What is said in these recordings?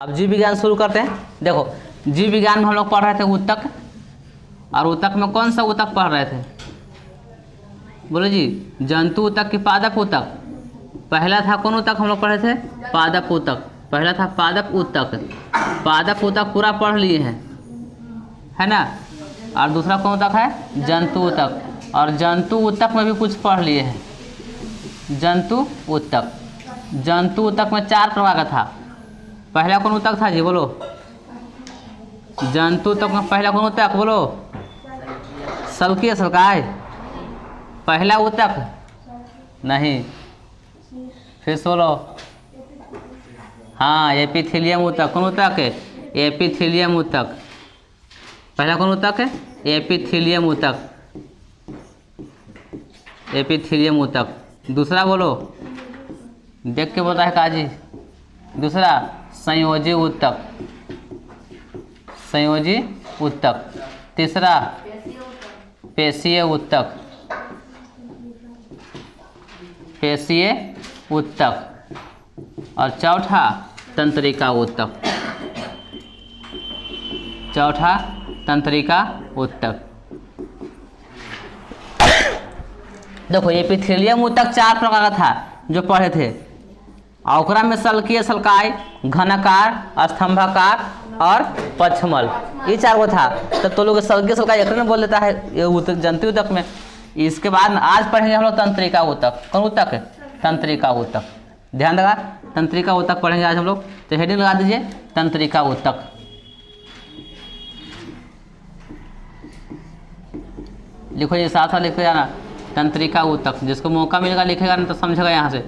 अब जीव विज्ञान शुरू करते हैं। देखो, जीव विज्ञान में हम लोग पढ़ रहे थे ऊतक, और ऊतक में कौन सा ऊतक पढ़ रहे थे? बोलो जी। जंतु ऊतक की पादप ऊतक। पहला था कौन ऊतक हम लोग पढ़े थे? पादप ऊतक। पहला था पादप ऊतक। पादप ऊतक पूरा पढ़ लिए हैं, है ना। और दूसरा कौन ऊतक है? जंतु ऊतक। और जंतु ऊतक में भी कुछ पढ़ लिए हैं। जंतु ऊतक। जंतु ऊतक में 4 प्रकार का था। पहला कौन ऊतक था जी? बोलो। जंतु ऊतक में पहला कौन ऊतक? बोलो। सल्कीय सल्काय। पहला ऊतक नहीं, फिर से बोलो। हाँ, एपिथेलियम ऊतक। कौन ऊतक है? एपिथेलियम ऊतक। पहला कौन ऊतक है? एपिथेलियम ऊतक। एपिथेलियम ऊतक। दूसरा बोलो, देख के बोलता है काजी। दूसरा संयोजी ऊतक। संयोजी ऊतक। तीसरा पेशीय ऊतक। पेशीय ऊतक। और चौथा तंत्रिका ऊतक। चौथा तंत्रिका ऊतक। देखो, एपिथेलियम ऊतक 4 प्रकार का था जो पढ़े थे। ओकरा में सल्कीय सल्काय, घनाकार, स्तंभाकार और पक्षमल, ये 4 गो था। तो लोग सल्कीय सल्काय एक में बोल देता है ये जंतु ऊतक में। इसके बाद आज पढ़ेंगे हम लोग तंत्रिका ऊतक। कौन ऊतक है? तंत्रिका ऊतक। ध्यान लगा, तंत्रिका ऊतक पढ़ेंगे आज हम लोग। तो हेडिंग लगा दीजिए, तंत्रिका ऊतक। लिखो ये साथ साथ लिखो जाना, तंत्रिका ऊतक। जिसको मौका मिलेगा लिखेगा, नहीं तो समझेगा यहाँ से।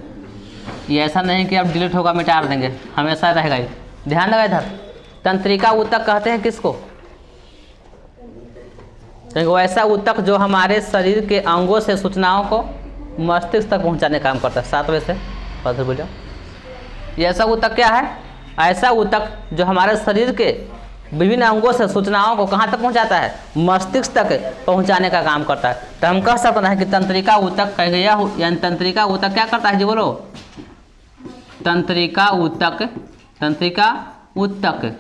ये ऐसा नहीं कि अब डिलीट होगा मिटा देंगे, हमेशा रहेगा ये। ध्यान लगा इधर। तंत्रिका ऊतक कहते हैं किसको? वो ऐसा ऊतक जो हमारे शरीर के अंगों से सूचनाओं को मस्तिष्क तक पहुंचाने का काम करता है। 7 बजे से पढ़ बोलो। ये ऐसा ऊतक क्या है? ऐसा ऊतक जो हमारे शरीर के विभिन्न अंगों से सूचनाओं को कहाँ तक पहुंचाता है? मस्तिष्क तक पहुंचाने का काम करता है। तो हम कह सकते हैं कि तंत्रिका ऊतक कह गया, यानी तंत्रिका ऊतक क्या करता है जी? बोलो। तंत्रिका ऊतक। तंत्रिका ऊतक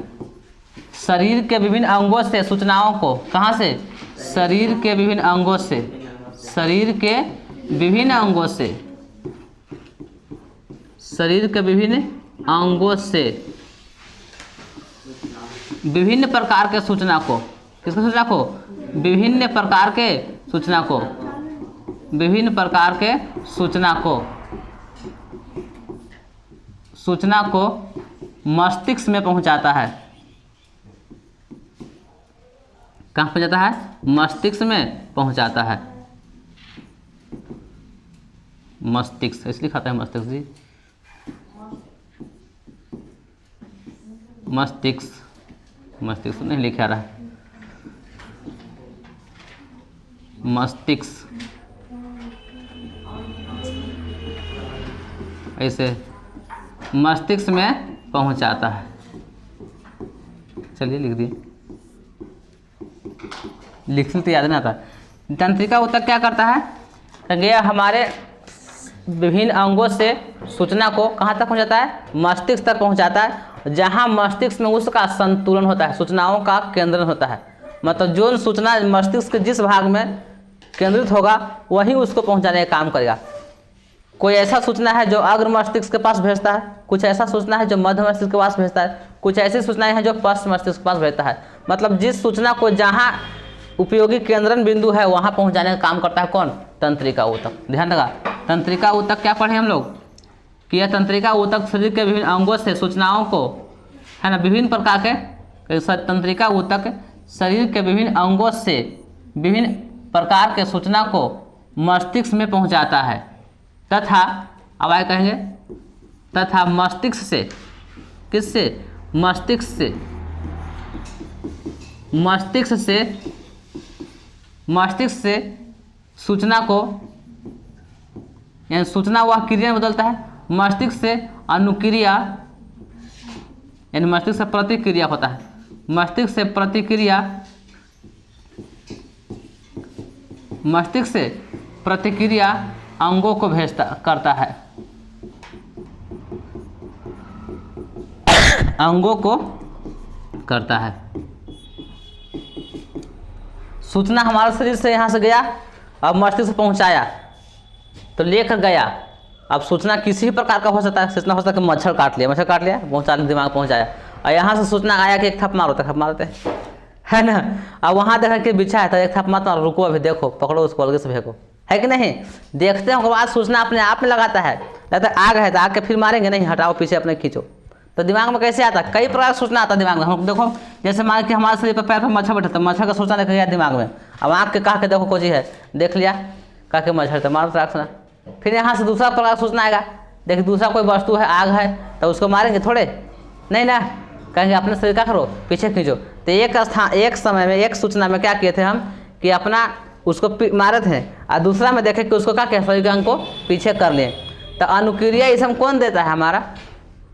शरीर के विभिन्न अंगों से सूचनाओं को, कहाँ से? शरीर के विभिन्न अंगों से। शरीर के विभिन्न अंगों से। शरीर के विभिन्न अंगों से विभिन्न प्रकार के सूचना को, किसको सूचना को? विभिन्न प्रकार के सूचना को। विभिन्न प्रकार के सूचना को, सूचना को मस्तिष्क में पहुंचाता है। कहाँ पहुंचाता है? मस्तिष्क में पहुंचाता है। मस्तिष्क इसलिए खाता है मस्तिष्क जी। मस्तिष्क, मस्तिष्क नहीं लिखा रहा है। मस्तिष्क ऐसे मस्तिष्क में पहुंचाता है। चलिए लिख दिए, लिखने तो याद नहीं आता। तंत्रिका ऊतक क्या करता है? यह हमारे विभिन्न अंगों से सूचना को कहाँ तक पहुंचाता है? मस्तिष्क तक पहुंचाता है, जहाँ मस्तिष्क में उसका संतुलन होता है, सूचनाओं का केंद्रण होता है। मतलब जो सूचना मस्तिष्क के जिस भाग में केंद्रित होगा वही उसको पहुंचाने का काम करेगा। कोई ऐसा सूचना है जो अग्र मस्तिष्क के पास भेजता है, कुछ ऐसा सूचना है जो मध्य मस्तिष्क के पास भेजता है, कुछ ऐसी सूचनाएं हैं जो पश्च मस्तिष्क के पास भेजता है। मतलब जिस सूचना को जहाँ उपयोगी केंद्रण बिंदु है वहाँ पहुँचाने का काम करता है कौन? तंत्रिका ऊतक। ध्यान लगा, तंत्रिका ऊतक क्या पढ़े हम लोग कि यह तंत्रिका ऊतक शरीर के विभिन्न अंगों से सूचनाओं को, है ना, विभिन्न प्रकार के। तंत्रिका ऊतक शरीर के विभिन्न अंगों से विभिन्न प्रकार के सूचना को मस्तिष्क में पहुंचाता है तथा, अब आगे कहेंगे, तथा मस्तिष्क से, किससे? मस्तिष्क से। मस्तिष्क से, मस्तिष्क से सूचना को, यानी सूचना वह क्रिया में बदलता है। मस्तिष्क से अनुक्रिया, यानी मस्तिष्क से प्रतिक्रिया होता है। मस्तिष्क से प्रतिक्रिया, मस्तिष्क से प्रतिक्रिया अंगों को भेजता करता है। अंगों को करता है। सूचना हमारे शरीर से यहाँ से गया, अब मस्तिष्क पहुँचाया, तो लेकर गया। अब सूचना किसी भी प्रकार का हो सकता है। सूचना हो सकता है कि मच्छर काट लिया पहुँचा दिमाग पहुँचाया, और यहाँ से सूचना आया कि एक थप मारते है ना। अब वहाँ देखा कि बिछा है तो एक थप मारो, रुको अभी देखो, पकड़ो उसको, अलग से फेंको, है कि नहीं। देखते हैं बाद सूचना अपने आप में लगाता है। लगता है आग है तो आग के फिर मारेंगे नहीं, हटाओ पीछे अपने खींचो। तो दिमाग में कैसे आता है, कई प्रकार की सूचना आता है दिमाग में। हम देखो जैसे मान के हमारे शरीर पर पैर पर मच्छर बैठा, तो मच्छर का सूचना देखा गया दिमाग में। अब आँख के कहा के देखो कोई है, देख लिया कहा के मच्छर तो मारो सूचना। फिर यहाँ से दूसरा प्रकार सूचना आएगा, देखिए दूसरा कोई वस्तु है, आग है, तो उसको मारेंगे थोड़े नहीं ना, कहेंगे अपने शरीर का करो पीछे खींचो। तो एक समय में एक सूचना में क्या किए थे हम कि अपना उसको मारे थे, और दूसरा में देखे कि उसको क्या किया, शरीर के अंग को पीछे कर लिए। तो अनुक्रिया इसे हम कौन देता है, हमारा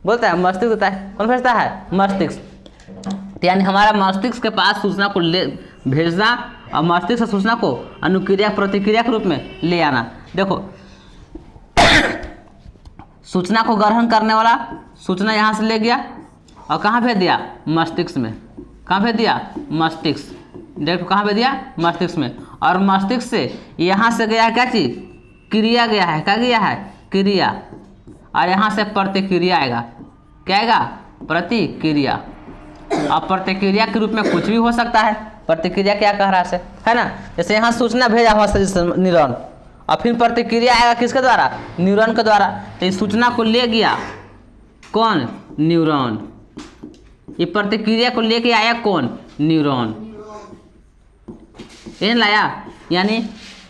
बोलता है मस्तिष्क देता है। कौन भेजता है, मस्तिष्क। यानी हमारा मस्तिष्क के पास सूचना को ले भेजना, और मस्तिष्क से सूचना को अनुक्रिया प्रतिक्रिया के रूप में ले आना। देखो सूचना को ग्रहण करने वाला सूचना यहाँ से ले गया और कहाँ भेज दिया, मस्तिष्क में। कहाँ भेज दिया, मस्तिष्क। डायरेक्ट कहाँ भेज दिया, मस्तिष्क में। और मस्तिष्क से यहाँ से गया क्या चीज़, क्रिया गया है। क्या गया है, क्रिया। और यहाँ से प्रतिक्रिया आएगा। क्या आएगा, प्रतिक्रिया। अब प्रतिक्रिया के रूप में कुछ भी हो सकता है। प्रतिक्रिया क्या कह रहा है ना। जैसे यहाँ सूचना भेजा हुआ शरीर से न्यूरॉन, और फिर प्रतिक्रिया आएगा किसके द्वारा, न्यूरॉन के द्वारा। तो इस सूचना को ले गया कौन, न्यूरॉन। ये प्रतिक्रिया को लेके आया कौन, न्यूरॉन। ये लाया, यानी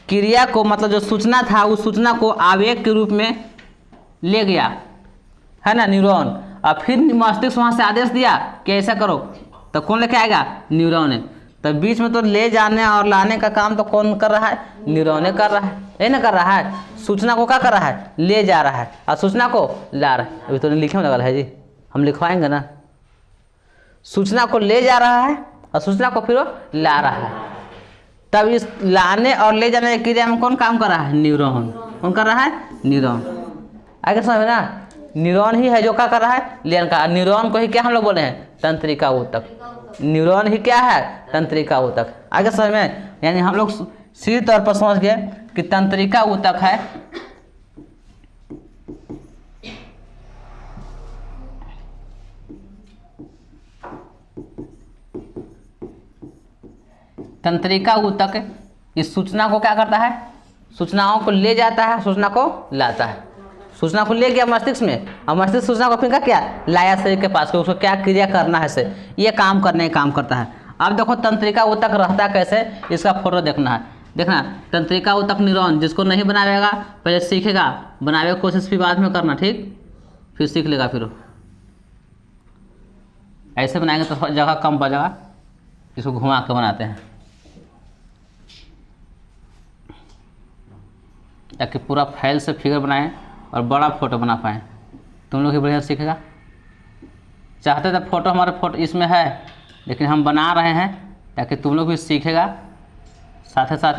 क्रिया को, मतलब जो सूचना था उस सूचना को आवेग के रूप में ले गया, है ना, न्यूरॉन। और फिर मस्तिष्क वहाँ से आदेश दिया कि ऐसा करो, तो कौन लेके आएगा, न्यूरॉन है। तो बीच में तो ले जाने और लाने का काम तो कौन कर रहा है, न्यूरॉन कर रहा है। ये ना कर रहा है, सूचना को क्या कर रहा है, ले जा रहा है, और सूचना को ला रहा है। अभी तो लिखे में लगा है जी, हम लिखवाएंगे ना। सूचना को ले जा रहा है और सूचना को फिर ला रहा है। तब इस लाने और ले जाने की क्रिया में कौन काम कर रहा है, न्यूरॉन। कौन कर रहा है, न्यूरॉन। आगे समझ ना, न्यूरॉन ही है जो क्या कर रहा है, लेन का। न्यूरॉन को ही क्या हम लोग बोले हैं, तंत्रिका ऊतक। न्यूरॉन ही क्या है, तंत्रिका ऊतक। आगे समझ में, यानी हम लोग सीधे तौर पर समझ गए कि तंत्रिका ऊतक है तंत्रिका ऊतक इस सूचना को क्या करता है, सूचनाओं को ले जाता है, सूचना को लाता है। सूचना को ले गया मस्तिष्क में, और मस्तिष्क सूचना को फिर क्या लाया शरीर के पास, उसको क्या क्रिया करना है से ये काम करने का काम करता है। अब देखो तंत्रिका ऊतक रहता कैसे, इसका फोटो देखना है। देखना तंत्रिका ऊतक न्यूरॉन, जिसको नहीं बनावेगा पहले सीखेगा, बनावे की कोशिश भी बाद में करना, ठीक, फिर सीख लेगा। फिर ऐसे बनाएंगे तो जगह कम बचेगा, इसको घुमा के बनाते हैं ताकि पूरा फाइल से फिगर बनाएं और बड़ा फोटो बना पाएँ। तुम लोग ही बढ़िया सीखेगा। चाहते तो फोटो हमारे फोटो इसमें है, लेकिन हम बना रहे हैं ताकि तुम लोग भी सीखेगा साथ साथ।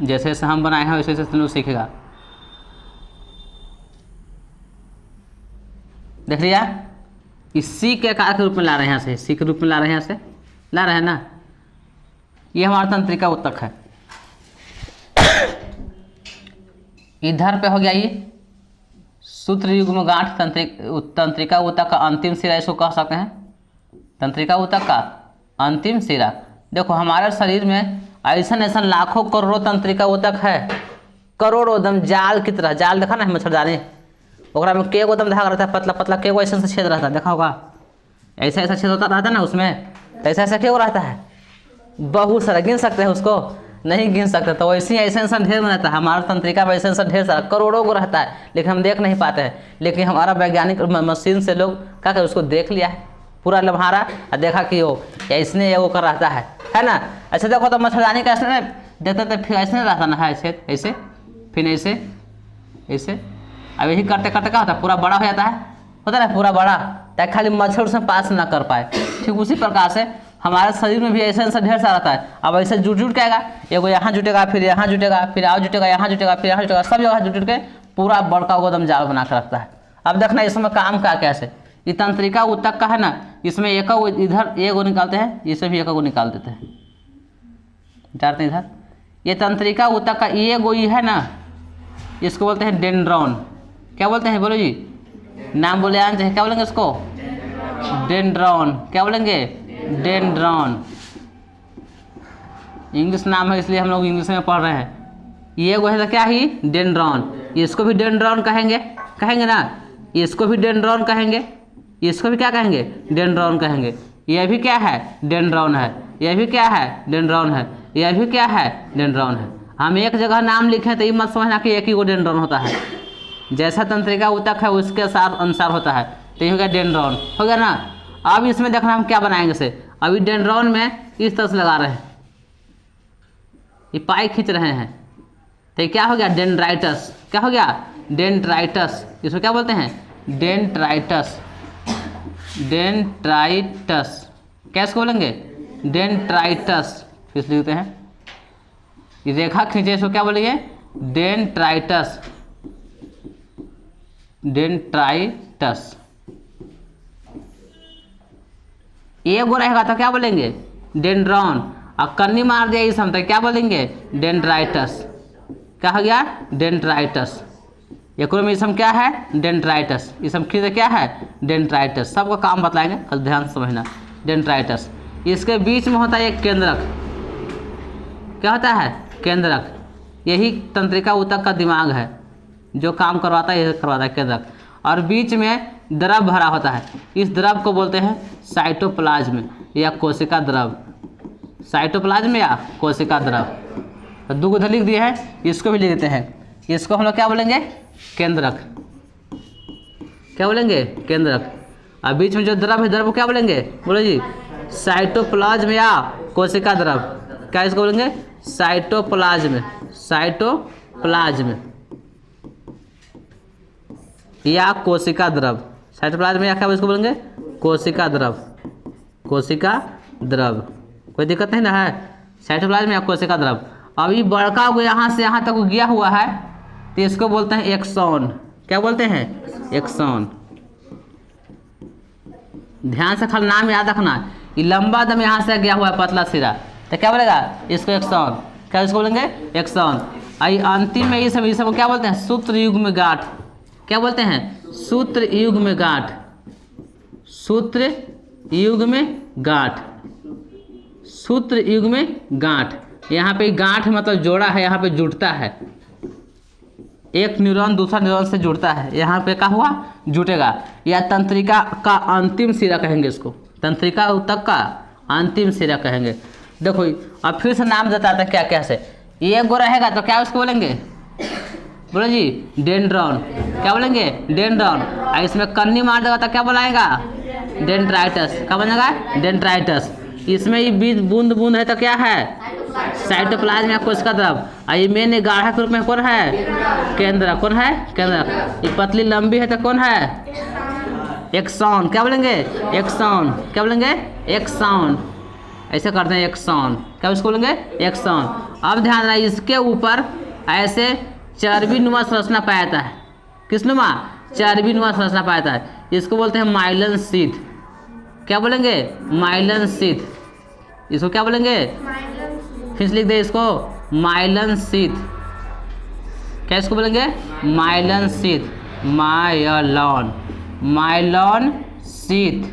जैसे जैसे हम बनाए हैं वैसे वैसे तुम लोग सीखेगा। देख लिया, इस सी के आकार के रूप में ला रहे हैं, यहाँ से सी के रूप में ला रहे हैं, यहाँ से ला रहे हैं ना। ये हमारा तंत्रिका ऊतक है। इधर पे हो गया ये सूत्र युग्म गांठ तंत्रिका ऊतक का अंतिम सिरा, इसको कह सकते हैं तंत्रिका ऊतक का अंतिम सिरा। देखो हमारे शरीर में ऐसा ऐसा लाखों करोड़ों तंत्रिका ऊतक है, करोड़ों, एकदम जाल की तरह। जाल देखा ना मच्छरदानी, ओकरा में केगो एकदम धागा रहता है, पतला पतला केगो ऐसा छेद रहता है, देखा होगा, ऐसा ऐसा छेद होता रहता है ना उसमें, ऐसा ऐसा केगो रहता है, बहुत सारा। गिन सकते हैं उसको, नहीं गिन सकते। तो वैसे ही ऐसा ऐसा ढेर में रहता है हमारा तंत्रिका में, ऐसा ऐसा ढेर सारा करोड़ों को रहता है, लेकिन हम देख नहीं पाते हैं। लेकिन हमारा वैज्ञानिक मशीन से लोग क्या कर उसको देख लिया है पूरा लम्हारा, और देखा कि वो ऐसने वो कर रहता है ना। ऐसे देखो तो मच्छरदानी का ऐसे देखते थे, फिर ऐसे नहीं रहता ना, है ऐसे ऐसे, फिर ऐसे ऐसे। अब यही करते करते क्या होता है, पूरा बड़ा हो जाता है, होता है ना पूरा बड़ा, ताकि खाली मच्छर उसमें पास ना कर पाए। ठीक उसी प्रकार से हमारे शरीर में भी ऐसा ऐसा ढेर सारा रहता है। अब ऐसे जुट जुट के आएगा, एगो यहाँ जुटेगा, फिर यहाँ जुटेगा, फिर आओ जुटेगा, यहाँ जुटेगा, फिर यहाँ जुटेगा, सब जगह जुट जुट के पूरा बड़का गोदम जाल बना कर रखता है। अब देखना इसमें काम का कैसे, ये तंत्रिका ऊतक का है ना, इसमें एक इधर एक गो निकालते हैं, इसमें भी एक गो निकाल देते हैं, जानते हैं इधर। ये तंत्रिका ऊतक का ये गो है ना, इसको बोलते हैं डेंड्रॉन। क्या बोलते हैं बोलो जी, नाम बोले आना चाहिए, क्या बोलेंगे इसको, डेंड्रॉन। क्या बोलेंगे, डेंड्रॉन। इंग्लिश नाम है इसलिए हम लोग इंग्लिश में पढ़ रहे हैं। ये वो है तो क्या ही, डेंड्रॉन। इसको भी डेंड्रॉन कहेंगे, कहेंगे ना, इसको भी डेंड्रॉन कहेंगे, इसको भी क्या कहेंगे, डेंड्रॉन कहेंगे। यह भी क्या है, डेंड्रॉन है, यह भी क्या है, डेंड्रॉन है, यह भी क्या है, डेंड्रॉन है। हम एक जगह नाम लिखें तो ये मत समझना कि एक ही को डेंड्रॉन होता है, जैसा तंत्रिका ऊतक है उसके अनुसार होता है। तो ये हो गया डेंड्रॉन, हो गया ना। अब इसमें देखना हम क्या बनाएंगे से, अभी डेंड्रॉन में इस तरह से लगा रहे हैं, ये पाई खींच रहे हैं, तो क्या हो गया, डेंड्राइटस। क्या हो गया, डेंड्राइटस। इसको क्या बोलते हैं, डेंड्राइटस, डेंड्राइटस। कैसे बोलेंगे, डेंड्राइटस। फिर से लिखते हैं, ये रेखा खींचे, इसको क्या बोलेंगे, डेंड्राइटस, डेंड्राइटस। एक गो रहेगा तो क्या बोलेंगे, डेंड्रॉन। और कन्नी मार दिया इस हम तक, क्या बोलेंगे, डेंड्राइटस। क्या हो गया, डेंड्राइटस। एक में इसम क्या है, डेंड्राइटस। इसम खींचे क्या है, डेंड्राइटस। सबका काम बताएंगे, बस ध्यान से समझना। डेंड्राइटस, इसके बीच में होता है एक केंद्रक। क्या होता है, केंद्रक। यही तंत्रिका ऊतक का दिमाग है, जो काम करवाता है, यही करवाता है, केंद्रक। और बीच में द्रव भरा होता है, इस द्रव को बोलते हैं साइटोप्लाज्म या कोशिका द्रव। साइटोप्लाज्म या कोशिका द्रव। तो दो उधर लिख दिए हैं, इसको भी लिख देते हैं। इसको हम लोग क्या बोलेंगे, केंद्रक। क्या बोलेंगे, केंद्रक। और बीच में जो द्रव है, द्रव को क्या बोलेंगे, बोलो जी, साइटोप्लाज्म या कोशिका द्रव। क्या इसको बोलेंगे, साइटोप्लाज्म, साइटोप्लाज्म या कोशिका द्रव। साइटोप्लाज्म या क्या इसको बोलेंगे, कोशिका द्रव, कोशिका द्रव। कोई दिक्कत नहीं ना है, साइटोप्लाज्म या कोशिका द्रव। अभी बड़का को यहाँ से यहाँ तक गया हुआ है, तो इसको बोलते हैं एक्सॉन। क्या बोलते हैं, एक्सॉन। ध्यान से खाली नाम याद रखना, ये लंबा दम यहाँ से गया हुआ है, पतला सिरा, तो क्या बोलेगा, इसको एक्सॉन। क्या इसको बोलेंगे, एक्सॉन। आई अंतिम में ये सब क्या बोलते हैं, सूत्र युग्म गांठ। क्या बोलते हैं, सूत्र युग्म गांठ, सूत्र युग्म गांठ, सूत्र युग्म गांठ। यहाँ पे गांठ मतलब जोड़ा है, यहाँ पे जुड़ता है, एक न्यूरॉन दूसरा न्यूरॉन से जुड़ता है, यहाँ पे क्या हुआ, जुटेगा। या तंत्रिका का अंतिम सिरा कहेंगे इसको, तंत्रिका ऊतक का अंतिम सिरा कहेंगे। देखो अब फिर से नाम बताता है क्या क्या से। ये गो रहेगा तो क्या उसको बोलेंगे, बोलो जी, डेंड्रॉन। क्या बोलेंगे, डेंड्रॉन। और इसमें कन्नी मार देगा तो क्या बोलाएगा, डेंड्राइटस। क्या बनेगा, डेंड्राइटस। इसमें ये बीज बूंद बूंद है तो क्या है, साइटोप्लाज्म या कोशिका द्रव। और ये मेन गाढ़ा के रूप में कौन है, केंद्रक। कौन है, केंद्रक। ये पतली लंबी है तो कौन है, एक्सॉन। क्या बोलेंगे, एक्सॉन। क्या बोलेंगे, एक्सॉन। ऐसे करते हैं, एक्सॉन। क्या उसको बोलेंगे, एक्सॉन। अब ध्यान रहा, इसके ऊपर ऐसे चर्बी नुमा संरचना पाया जाता है। किस नुमा, चर्बी नुमा संरचना पाया जाता है, इसको बोलते हैं माइलन शीथ। क्या बोलेंगे, माइलन शीथ। इसको क्या बोलेंगे, फिर लिख दे इसको, माइलन शीथ। क्या इसको बोलेंगे, myelin sheath, myelin, myelin sheath,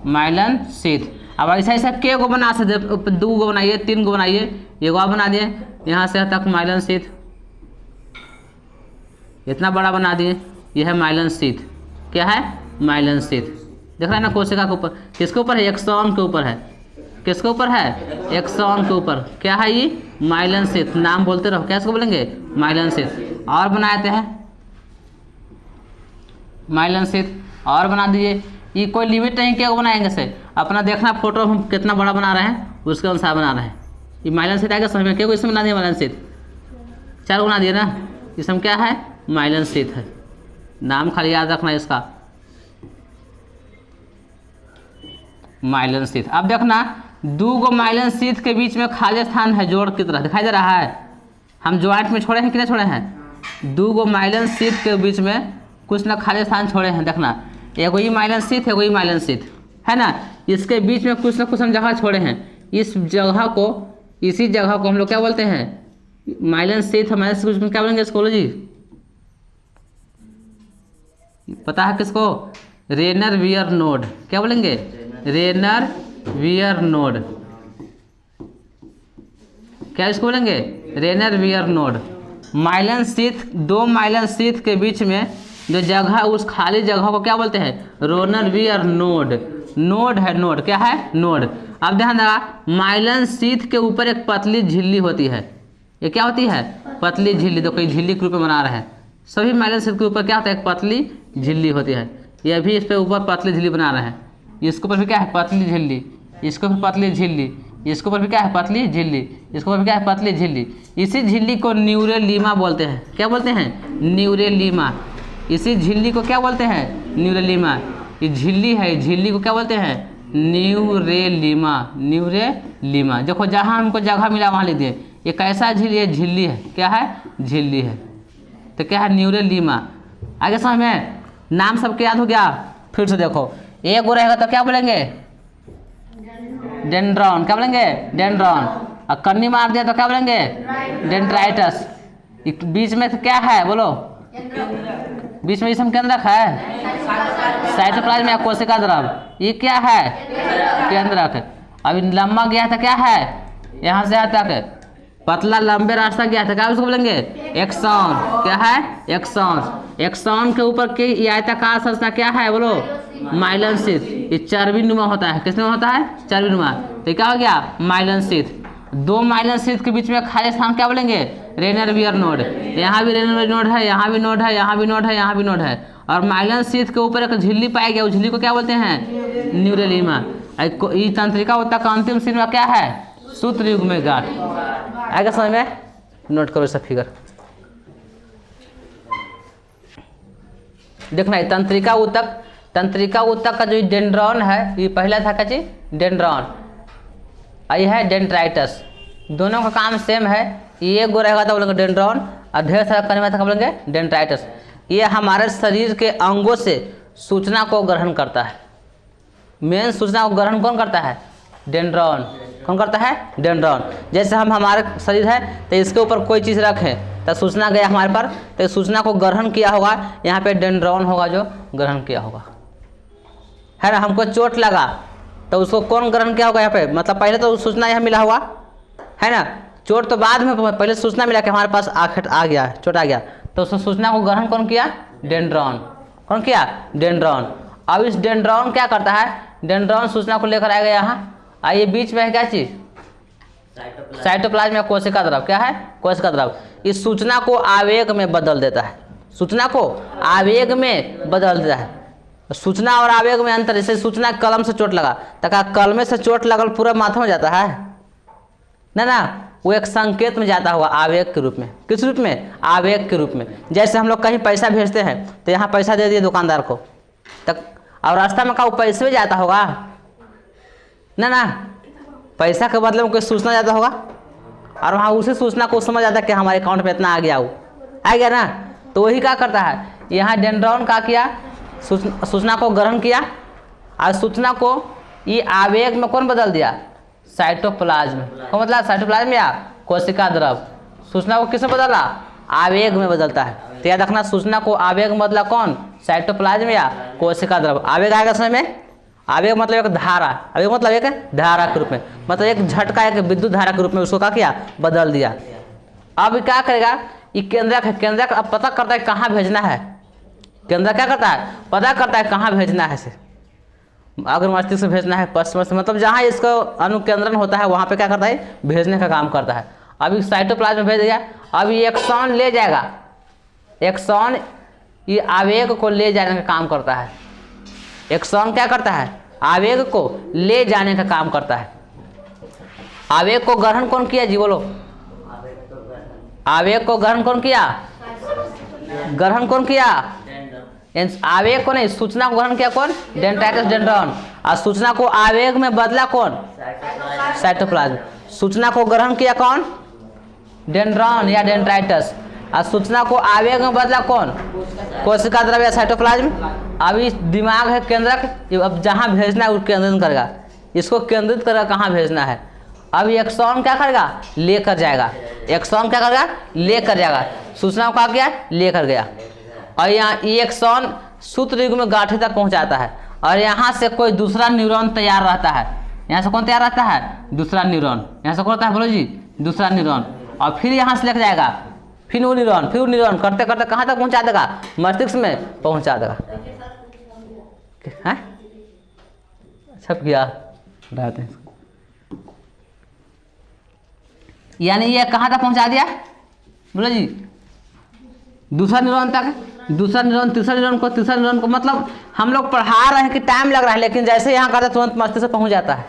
myelin sheath. अब ऐसा ऐसा के गो बना सकते, 2 गो बनाइए, 3 गो बनाइए, एगो आप बना दिए, यहाँ से तक माइलन शीथ, इतना बड़ा बना दिए, यह है माइलन शीथ। क्या है, माइलन शीथ। देख रहे हैं ना, कोशिका के ऊपर, किसके ऊपर है, एक्सॉन के ऊपर है। किसके ऊपर है, एक्सॉन के ऊपर। क्या है ये, माइलन शीथ। नाम बोलते रहो, क्या इसको बोलेंगे, माइलन शीथ। और बनाते हैं माइलन शीथ, और बना दीजिए। ये कोई लिमिट नहीं, क्या बनाएंगे से अपना देखना, फोटो हम कितना बड़ा बना रहे हैं उसके अनुसार बना रहे हैं। ये माइलन शीथ आएगा समझ में, क्या इसमें बना दिया, माइलन शीथ 4 बना दिए ना। इसमें क्या है, माइलन शीथ है। नाम खाली याद रखना इसका, माइलन शीथ। अब देखना, 2 गो माइलन शीथ के बीच में खाली स्थान है, जोड़ की तरह दिखाई दे रहा है। हम ज्वाइंट में छोड़े हैं कि नहीं छोड़े हैं, दो गो माइलन शीथ के बीच में कुछ ना खाली स्थान छोड़े हैं। देखना, एगो ही माइलन शीथ, एगो ही माइलन शीथ है ना, इसके बीच में कुछ ना कुछ हम जगह छोड़े हैं। इस जगह को, इसी जगह को हम लोग क्या बोलते हैं, माइलन शीथ। माइलन शीथ में क्या बोलेंगे इसको जी, पता है किसको, रेनर वियर नोड। क्या बोलेंगे, रेनर वियर नोड। क्या इसको बोलेंगे, रेनर वियर नोड। माइलन शीथ, दो माइलन शीथ के बीच में जो जगह, उस खाली जगह को क्या बोलते हैं, रेनर वियर नोड। नोड है, नोड क्या है, नोड। अब ध्यान देगा, माइलन शीथ के ऊपर एक पतली झिल्ली होती है। ये क्या होती है, पतली झिल्ली। तो कोई झिल्ली के रूप में बना रहा है। सभी माइलन शीथ के ऊपर क्या होता है, एक पतली झिल्ली होती है। यह भी इस पे ऊपर पतली झिल्ली बना रहा है। इसके ऊपर भी क्या है, पतली झिल्ली। इसके ऊपर पतली झिल्ली। इसके ऊपर भी क्या है, पतली झिल्ली। इसके ऊपर भी क्या है, पतली झिल्ली। इसी झिल्ली को न्यूरेलीमा बोलते हैं। क्या बोलते हैं, न्यूरेलीमा। इसी झिल्ली को क्या बोलते हैं, न्यूरेलीमा। ये झिल्ली है, झिल्ली को क्या बोलते हैं, न्यूरेलीमा। न्यूरेलीमा। देखो जहाँ हमको जगह मिला वहाँ लिख दिए। ये कैसा झिल्ली है, झिल्ली है। क्या है, झिल्ली है। तो क्या है, न्यूरेलीमा। आगे समझ में, नाम सबके याद हो गया। फिर से देखो, एक गो रहेगा तो क्या बोलेंगे, डेंड्रॉन। क्या बोलेंगे, डेंड्रॉन। और कन्नी मार दिया तो क्या बोलेंगे, डेंड्राइटस। बीच में तो क्या है, बोलो, बीच में इसम केंद्रक है, साइटोप्लाज्म या कोशिका द्रव। ये क्या है, केंद्रक। अभी लंबा गया था, क्या है, यहाँ से यहाँ तक पतला लंबे रास्ता गया था, क्या उसको बोलेंगे, एक्सॉन। क्या है, एक्सॉन। एक्सॉन के ऊपर की आयताकार संरचना क्या है, बोलो, माइलन शीथ। ये चर्बी नुमा होता है। किस नुमा होता है, चर्बी नुमा। तो क्या हो गया, माइलन शीथ। दो माइलन शीथ के बीच में खाली स्थान क्या बोलेंगे, रेनर वियर नोड। यहाँ भी रेनर वियर नोड है, यहाँ भी नोड है, यहाँ भी नोड है, यहाँ भी नोड है। और माइलन शीथ के ऊपर एक झिल्ली पाई गया, उस झिल्ली को क्या बोलते हैं, न्यूरेलीमा। ये तंत्रिका ऊतक का अंतिम सीमा क्या है, सूत्र युग्म गांठ। आगे समझ में, नोट करो इसका फिगर। देखना, तंत्रिका ऊतक, तंत्रिका ऊतक का जो डेंड्रॉन है, ये पहला था क्या चीज, डेंड्रॉन। ये है डेंड्राइटस। दोनों का काम सेम है। ये गो रहेगा तो बोलेंगे डेंड्रॉन, और ढेर सारा करने में था बोलेंगे डेंड्राइटस। ये हमारे शरीर के अंगों से सूचना को ग्रहण करता है। मेन सूचना को ग्रहण कौन करता है, डेंड्रॉन। कौन करता है, डेंड्रॉन। जैसे हम, हमारे शरीर है तो इसके ऊपर कोई चीज़ रखें तो सूचना गया हमारे पर, तो सूचना को ग्रहण किया होगा, यहाँ पे डेंड्रॉन होगा जो ग्रहण किया होगा, है ना। हमको चोट लगा तो उसको कौन ग्रहण किया होगा यहाँ पे, मतलब पहले तो सूचना यहाँ मिला हुआ है ना, चोट तो बाद में, पहले सूचना मिला कि हमारे पास आखिर आ गया, चोट आ गया, तो उस सूचना को ग्रहण कौन किया, डेंड्रॉन। कौन किया, डेंड्रॉन। अब इस डेंड्रॉन क्या करता है, डेंड्रॉन सूचना को लेकर आएगा यहाँ। आइए, बीच में है क्या चीज, साइटोप्लाज्म या कोशिका द्रव। क्या है, कोशिका द्रव। इस सूचना को आवेग में बदल देता है, सूचना को आवेग में बदल देता है। सूचना और आवेग में अंतर, जैसे सूचना कलम से चोट लगा तो क्या कलमे से चोट लगल पूरा माथा में जाता है ना, वो एक संकेत में जाता होगा, आवेग के रूप में। किस रूप में, आवेग के रूप में। जैसे हम लोग कहीं पैसा भेजते हैं तो यहाँ पैसा दे दिए दुकानदार को, तक और रास्ता में का वो पैसे में जाता होगा ना, पैसा के बदले में कोई सूचना जाता होगा, और वहाँ उसी सूचना को समझ आता है कि हमारे अकाउंट में इतना आ गया, वो आ गया ना। तो वही क्या करता है, यहाँ डेंड्रॉन का किया, सूचना को ग्रहण किया, और सूचना को ये आवेग में कौन बदल दिया, साइटोप्लाज्म। को मतलब साइटोप्लाज्म या कोशिका द्रव। सूचना को किसमें बदला, आवेग में बदलता है। तो याद रखना, सूचना को आवेग में बदला कौन, साइटोप्लाज्म या कोशिका द्रव। आवेग आएगा समय में, आवेग मतलब एक धारा, आवेग मतलब एक धारा के रूप में, मतलब एक झटका, एक विद्युत धारा के रूप में उसको क्या किया, बदल दिया। अब क्या करेगा, ये केंद्रक है, केंद्रक अब पता करता है कहाँ भेजना है। केंद्रक क्या करता है, पता करता है कहाँ भेजना है, से अगर मस्तिष्क से भेजना है, पश्चिम से, मतलब जहाँ इसका अनुकेंद्रण होता है वहाँ पे क्या करता है, भेजने का काम करता है। अभी साइटोप्लाज्म में भेज दिया, अब ये एक्सॉन ले जाएगा, एक्सॉन ये आवेग को ले जाने का काम करता है। एक्सॉन क्या करता है, आवेग को ले जाने का काम करता है। आवेग को ग्रहण कौन किया जी, बोलो, आवेग को ग्रहण कौन किया, ग्रहण कौन किया, आवेग को नहीं, सूचना को ग्रहण किया कौन, डेंड्राइटस, डेंड्रॉन। और सूचना को आवेग में बदला कौन, साइटोप्लाज्म। सूचना को ग्रहण किया कौन, डेंड्रॉन या डेंड्राइटस। और सूचना को आवेग में बदला कौन? कोशिका द्रव्य साइटोप्लाज्म। अब इस दिमाग है केंद्रक, अब जहाँ भेजना है वो केंद्रित करेगा, इसको केंद्रित करेगा कहाँ भेजना है। अब एक्सॉन क्या करेगा? लेकर जाएगा। एक्सॉन क्या करेगा? लेकर जाएगा। सूचना को कहा गया लेकर गया। और यहाँ ये एक्सॉन सूत्र युग्म में गांठे तक पहुँचाता है और यहाँ से कोई दूसरा न्यूरॉन तैयार रहता है। यहाँ से कौन तैयार रहता है? दूसरा न्यूरॉन। यहाँ से कौन रहता है बोलो जी? दूसरा न्यूरॉन। और फिर यहाँ से लेकर जाएगा, फिर वो न्यूरॉन करते करते कहाँ तक पहुँचा देगा? मस्तिष्क में पहुँचा देगा। है अच्छा किया रहते हैं। यानी ये कहाँ तक पहुँचा दिया बोलो जी? दूसरा न्यूरॉन तक। दूसरा न्यूरॉन तीसरा न्यूरॉन को, तीसरा न्यूरॉन को, मतलब हम लोग पढ़ा रहे हैं कि टाइम लग रहा है, लेकिन जैसे यहाँ करते तुरंत मस्तिष्क पहुँच जाता है।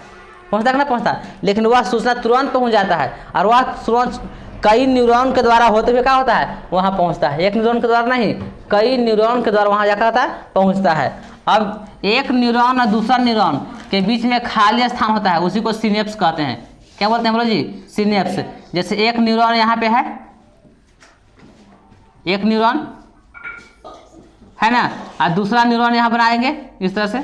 पहुँचता कि ना पहुँचता? लेकिन वह सूचना तुरंत पहुँच जाता है और वह तुरंत कई न्यूरॉन के द्वारा होते हुए क्या होता है? वहाँ पहुँचता है। एक न्यूरॉन के द्वारा नहीं, कई न्यूरॉन के द्वारा वहाँ जाकर होता है, पहुँचता है। अब एक न्यूरॉन और दूसरा न्यूरॉन के बीच में खाली स्थान होता है, उसी को सिनेप्स कहते हैं। क्या बोलते हैं बोलो जी? सिनेप्स। जैसे एक न्यूरॉन यहाँ पे है, एक न्यूरॉन है ना, और दूसरा न्यूरॉन यहाँ बनाएंगे इस तरह से।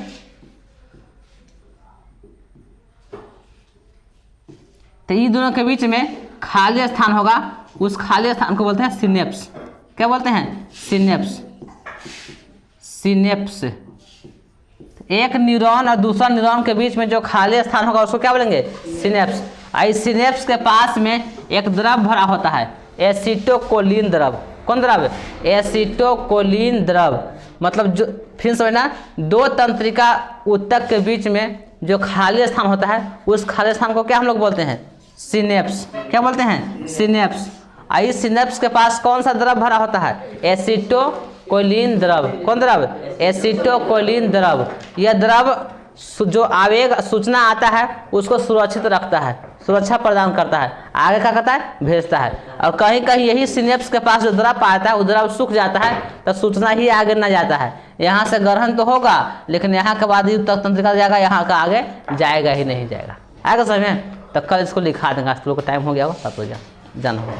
तो इन दोनों के बीच में खाली स्थान होगा, उस खाली स्थान को बोलते हैं सिनेप्स। क्या बोलते हैं? सिनेप्स। सिनेप्स। एक न्यूरॉन और दूसरा न्यूरॉन के बीच में जो खाली स्थान होगा उसको क्या बोलेंगे? सिनेप्स। इस सिनेप्स के पास में एक द्रव भरा होता है, एसिटोकोलिन द्रव। कौन द्रव? एसिटोकोलिन द्रव। मतलब जो फिर समझना, दो तंत्रिका ऊतक के बीच में जो खाली स्थान होता है उस खाली स्थान को क्या हम लोग बोलते हैं? सिनेप्स। क्या बोलते हैं? सिनेप्स। इस सिनेप्स के पास कौन सा द्रव भरा होता है? एसिटोकोलिन द्रव। कौन द्रव? एसिटोकोलिन द्रव। यह द्रव जो आवेग सूचना आता है उसको सुरक्षित रखता है, सुरक्षा प्रदान करता है, आगे क्या करता है? भेजता है। और कहीं कहीं यही सिनेप्स के पास जो द्रव पाता है वो द्रव सूख जाता है तो सूचना ही आगे न जाता है। यहाँ से ग्रहण तो होगा लेकिन यहाँ के बाद ही तंत्रिका जाएगा, यहाँ का आगे जाएगा ही नहीं जाएगा। आएगा समझ में? तो कल इसको लिखा देंगे, आज लोग का टाइम हो गया हो, सब हो जाना होगा।